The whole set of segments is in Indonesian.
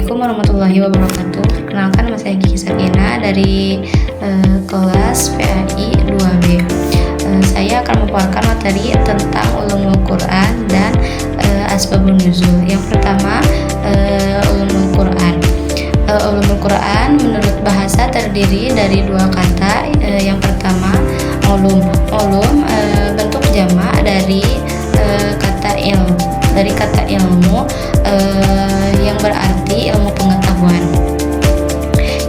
Assalamualaikum warahmatullahi wabarakatuh. Perkenalkan, nama saya Gigi Sakina dari kelas PAI 2B. Saya akan memaparkan materi tentang ulumul Quran dan asbabun nuzul. Yang pertama, ulumul Quran. Ulumul Quran menurut bahasa terdiri dari dua kata. Yang pertama, ulum. Ulum bentuk jamak dari kata ilmu yang berarti ilmu pengetahuan.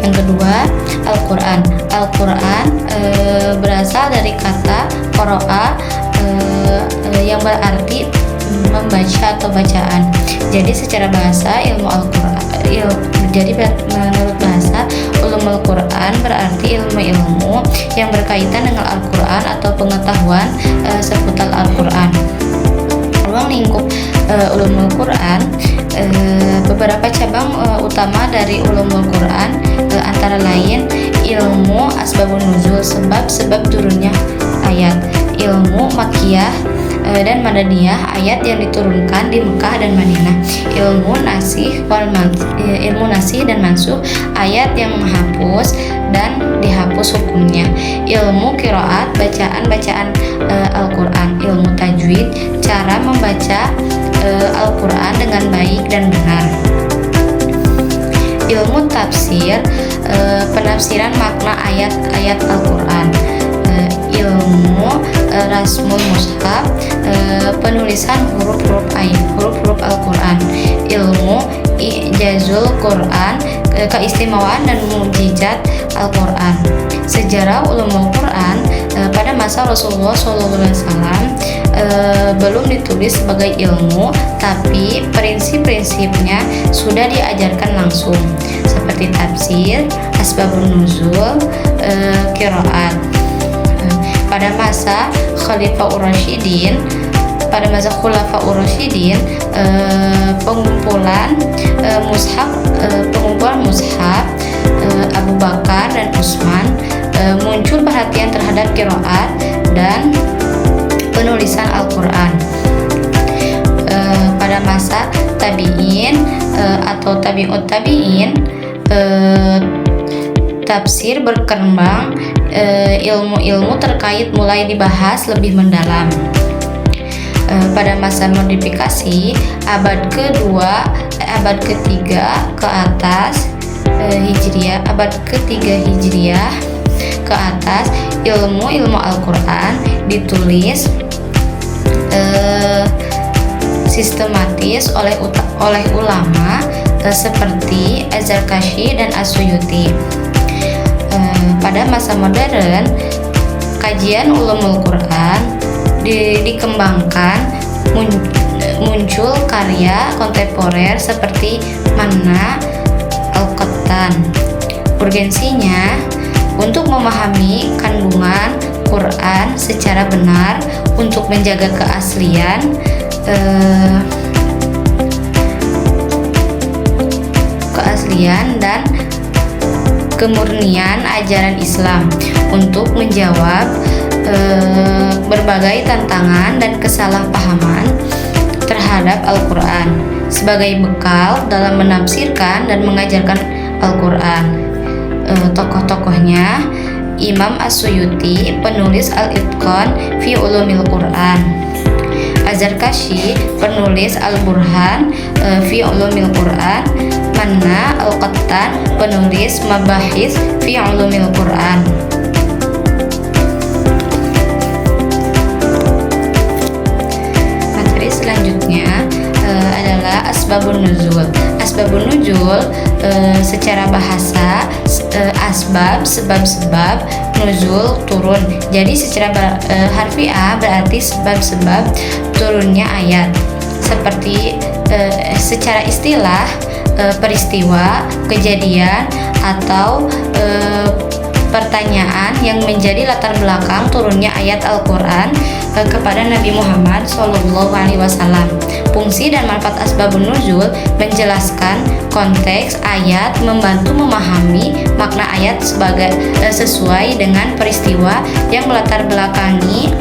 Yang kedua, Al-Quran. Al-Quran berasal dari kata qara'a yang berarti membaca atau bacaan. Jadi secara bahasa menurut bahasa, ulumul Quran berarti ilmu-ilmu yang berkaitan dengan Al-Quran atau pengetahuan seputar Al-Quran. Ruang lingkup ulumul Quran, beberapa cabang utama dari ulumul Quran antara lain ilmu asbabun nuzul, sebab turunnya ayat, ilmu makkiyah dan madaniyah, ayat yang diturunkan di Mekah dan Madinah, ilmu nasih dan mansuh, ayat yang menghapus dan dihapus hukumnya, ilmu qiraat, bacaan Al-Quran, ilmu tajwid, cara membaca Al-Quran dengan baik dan benar, ilmu tafsir, penafsiran makna ayat-ayat Al-Quran, ilmu rasmul mushaf, penulisan huruf-huruf Al-Quran, ilmu ijazul Quran, keistimewaan dan mukjizat Al-Quran. Sejarah ulumul Quran pada masa Rasulullah SAW belum ditulis sebagai ilmu, tapi prinsip-prinsipnya sudah diajarkan langsung, seperti tafsir, asbabun nuzul, qiraat. Pada masa Khulafaur Rasyidin, pengumpulan mushaf Abu Bakar dan Utsman, muncul perhatian terhadap qiraat dan penulisan Al-Quran. Pada masa tabi'in atau tabi'ut tabi'in, tafsir berkembang, ilmu-ilmu terkait mulai dibahas lebih mendalam. Pada masa modifikasi abad ketiga ke atas Hijriah, abad ketiga Hijriah ke atas, ilmu Al-Quran ditulis sistematis oleh ulama seperti Az-Zarkashi dan As-Suyuti. Pada masa modern, kajian ulumul Quran dikembangkan, muncul karya kontemporer seperti Manna Al-Qattan. Urgensinya untuk memahami kandungan Quran secara benar untuk menjaga keaslian dan kemurnian ajaran Islam untuk menjawab berbagai tantangan dan kesalahpahaman terhadap Al-Quran sebagai bekal dalam menafsirkan dan mengajarkan Al-Quran. Tokoh-tokohnya Imam As-Suyuti, penulis Al-Itqan fi Ulumil Quran, Az-Zarkashi, penulis Al-Burhan fi Ulumil Quran, Manna Al-Qattan, penulis Mabahis fi Ulumil Quran. Materi selanjutnya adalah asbabun nuzul. Asbabun nuzul secara bahasa sebab nuzul turun. Jadi secara harfiah berarti sebab turunnya ayat. Seperti secara istilah peristiwa, kejadian atau pertanyaan yang menjadi latar belakang turunnya ayat Al-Quran kepada Nabi Muhammad SAW. Fungsi dan manfaat asbabun nuzul menjelaskan konteks ayat, membantu memahami makna ayat sesuai dengan peristiwa yang melatar belakanginya,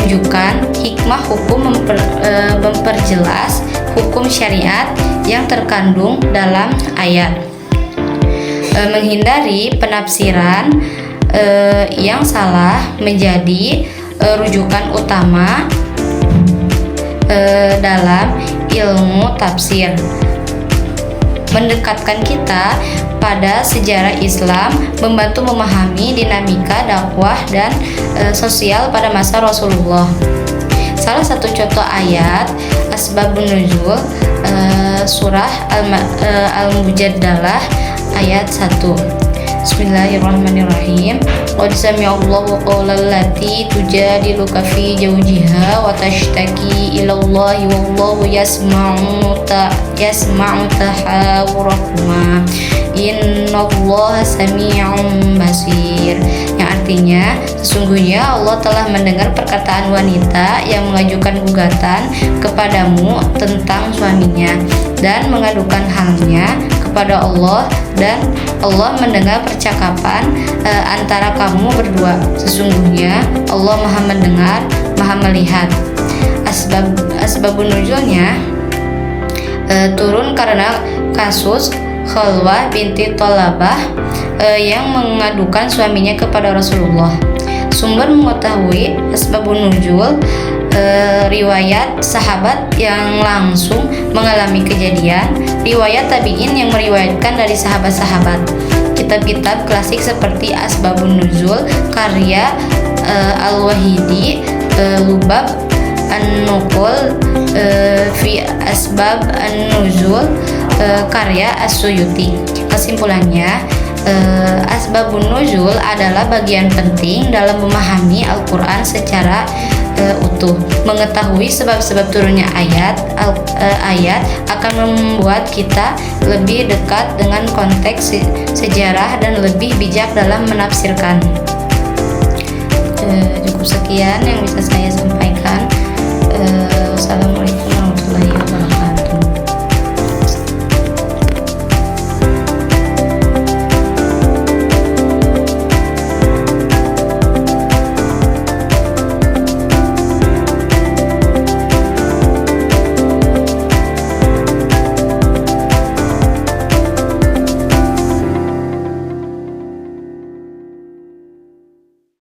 rujukan hikmah hukum memperjelas hukum syariat yang terkandung dalam ayat. Menghindari penafsiran yang salah menjadi rujukan utama dalam ilmu tafsir. Mendekatkan kita pada sejarah Islam, membantu memahami dinamika dakwah dan sosial pada masa Rasulullah. Salah satu contoh ayat Asbabun Nuzul surah Al-Mujadalah ayat 1. Bismillahirrahmanirrahim. Qad sami'allahu qaulal lati tujadiluka fi zawjiha wa tashtaki ila Allahi wallahu yasma'u tahawurakuma innallaha sami'un basir. Yang artinya, sesungguhnya Allah telah mendengar perkataan wanita yang mengajukan gugatan kepadamu tentang suaminya dan mengadukan halnya kepada Allah, dan Allah mendengar percakapan antara kamu berdua. Sesungguhnya Allah Maha mendengar, Maha melihat. Asbabun nuzulnya turun karena kasus Khalwah binti Thalabah yang mengadukan suaminya kepada Rasulullah. Sumber mengetahui asbabun nuzul riwayat sahabat yang langsung mengalami kejadian, riwayat tabi'in yang meriwayatkan dari sahabat-sahabat, kitab-kitab klasik seperti Asbabun Nuzul karya Al-Wahidi, Lubab An-Nuqul fi Asbab An-Nuzul karya As-Suyuti. Kesimpulannya, Asbabun Nuzul adalah bagian penting dalam memahami Al-Quran secara utuh. Mengetahui sebab-sebab turunnya ayat akan membuat kita lebih dekat dengan konteks sejarah dan lebih bijak dalam menafsirkan. Cukup sekian yang bisa saya sampaikan. Assalamualaikum.